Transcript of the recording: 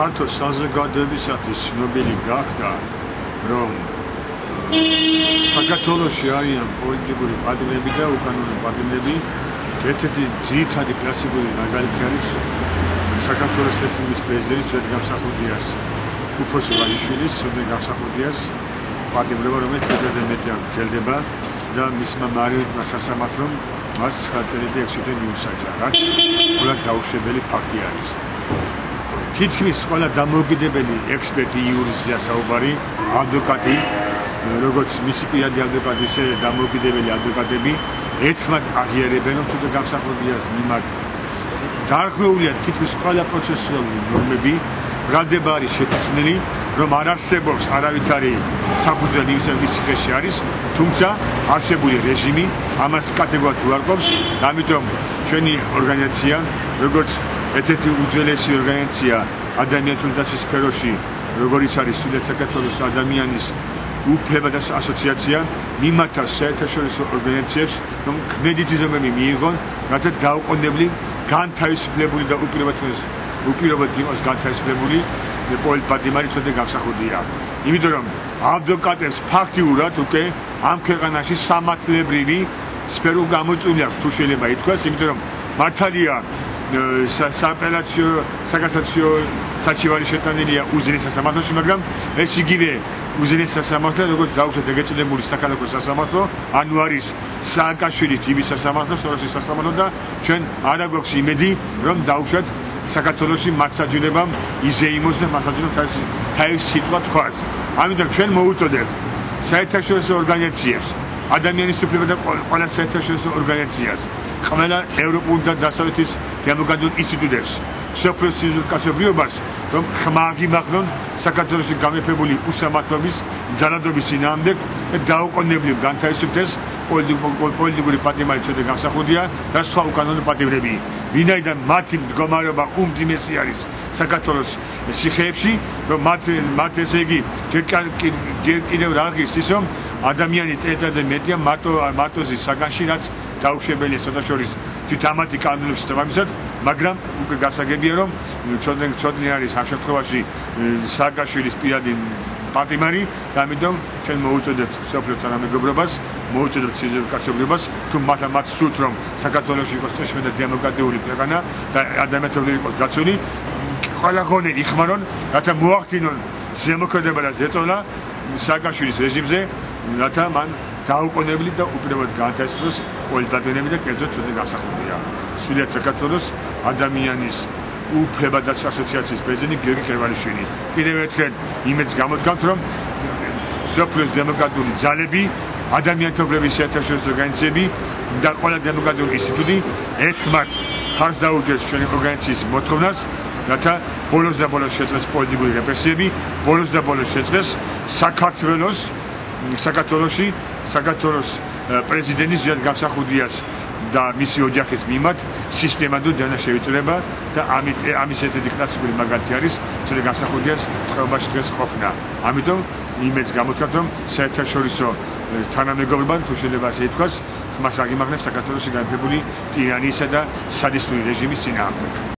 ფართო საზოგადოებისათვის ცნობილი გახდა, რომ საქართველოში არიან პოლიტიკური პატრონები და უკანონო პატრონები. ერთ-ერთი ძირითადი კლასიკური მაგალითი არის საქართველოს რესპუბლიკის პრეზიდენტის ძველი გამსახურდიას უფროსი ვაჟიშვილის ძველი გამსახურდიას პატიმრობა, რომელიც წელიწადზე მეტი გრძელდება და მისმა მარიონეტმა სასამართლომ მას 9 წელი და 6 თვე მიუსაჯა, რაცულად დაუშვებელი ფაქტი არის. თითქმის ყველა დამოუკიდებელი ექსპერტი იურისტია საუბარი, ადვოკატი, როგორც მისი პირადი ადვოკატი, ისე დამოუკიდებელი ადვოკატები ერთმანეთ აღიარებენ, რომ თუნდაც გამსახურდიას მიმართ დარღვეულია თითქმის ყველა პროცესუალური ნორმები, ბრალდება არის შეტანილი, რომ არ არსებობს არავითარი საფუძველი იმისა, ვის ციხეში არის, თუმცა არსებული რეჟიმი ამას კატეგორიულად უარყოფს, ამიტომ ჩვენი ორგანიზაცია, როგორც ერთ-ერთი უძველესი ორგანიზაცია ადამიანთა დაცვის სფეროში, როგორიც არის სულიად საქართველოს ადამიანის უფლებათა ასოციაცია, მიმართავს საერთაშორისო ორგანიზაციებს, რომ ქმედითი ზომები მიიღონ, რათა დაუყოვნებლივ განთავისუფლებული და უპირობოდ იყოს განთავისუფლებული პოლიტპატიმარი ცოდნე გამსახურდია. იმიტომ რომ ადვოკატებს ფაქტიურად უკვე ამ ქვეყანაში სამართლებრივი სფერო გამოწვეული აქვს, თუ შეიძლება ითქვას, იმიტომ რომ მართალია სააპელაციო საკასაციო საჩივარი შეტანილია უზენაეს სასამართლოში, მაგრამ ეს იგივე უზენაეს სასამართლო, როგორც დაუშვათ ეგრეთ წოდებული საქალაქო სასამართლო, ანუ არის სააკაშვილის ჯიბის სასამართლო, სოროსის სასამართლო და ჩვენ არ აგვაქვს იმედი, რომ დაუშვათ საქართველოში მართლმსაჯულებამ იზეიმოს და მასაჯულებ თავის სიტყვა თქვას. ამიტომ ჩვენ მოუწოდებთ საერთაშორისო ორგანიზაციებს, ადამიანის უფლებათა ყველა საერთაშორისო ორგანიზაციას, ყველა ევროპულ და დასავლეთის დემოკრატიულ ინსტიტუტებს, სოფლიოს კაცობრიობას, რომ ხმა აღიმაღლონ საქართველოში გამეფებული უსამართლობის, ძალადობის წინააღმდეგ და დაუყოვნებლივ განთავისუფლდეს პოლიტიკური პატიმარი ცოდნე გამსახურდია და სხვა უკანონო პატიმრები. ვინაიდან მათი მდგომარეობა უმძიმესი არის საქართველოს ციხეებში, რომ მათ ესე იგი კიდევ რა ღირს ის, რომ ადამიანი წელიწადზე მეტია მარტოზის საგანში, რაც დაუშვებელია ცოტაშორის თამათი კანონების შესაბამისად, მაგრამ უკვე გასაგებია, რომ ცოდნე არის ამ შემთხვევაში სააკაშვილის პირადი პატიმარი და ამიტომ ჩვენ მოუწოდებთ მსოფლიო თანამეგობრობას, მოუწოდებთ სიძველე კაცობრიობას, თუ მათ სურთ, რომ საქართველოში იყოს წესრიგი და დემოკრატიული ქვეყანა და ადამიანები იყოს დაცული, ყველა ღონე იხმარონ, რათა მოახდინონ ზემოქმედება და ზეწოლა სააკაშვილის რეჟიმზე, რათა მან დაუყოვნებლივ და უპირობოდ განთავისუფლოს პოლიტპატრონები და კერძოდ ცოდნე გამსახურდია. სულიად საქართველოს ადამიანის უფლებათა ასოციაციის პრეზიდენტი გიორგი ქერვალიშვილი. კიდევ ერთხელ იმედს გამოდგამთ, რომ სოფლიოს დემოკრატიული ძალები, ადამიანთა უფლებების საერთაშორისო ორგანიზაციები და ყველა დემოკრატიული ინსტიტუტი ერთმანეთ ხარს დაუჭერს ჩვენი ორგანიზაციის მოთხოვნას, რათა ბოლოს და ბოლოს შეწყვეტს პოლიტიკური რეპრესიები, ბოლოს და ბოლოს შეწყვეტს საქართველოს პრეზიდენტის ძველი გამსახურდიას და მისი ოჯახის მიმართ სისტემატურ დანაშევიწრება და ამის ერთ-ერთი კლასიკური მაგალითი არის ძველი გამსახურდიას წყობაში დღეს ყოფნა. ამიტომ იმედს გამოთქვათ, რომ საერთაშორისო თანამეგობრობა, თუ შეიძლება ასე ითქვას, ხმას აღიმაღლებს საქართველოში გამეფებული ტირანიისა და სადისტური რეჟიმის წინააღმდეგ.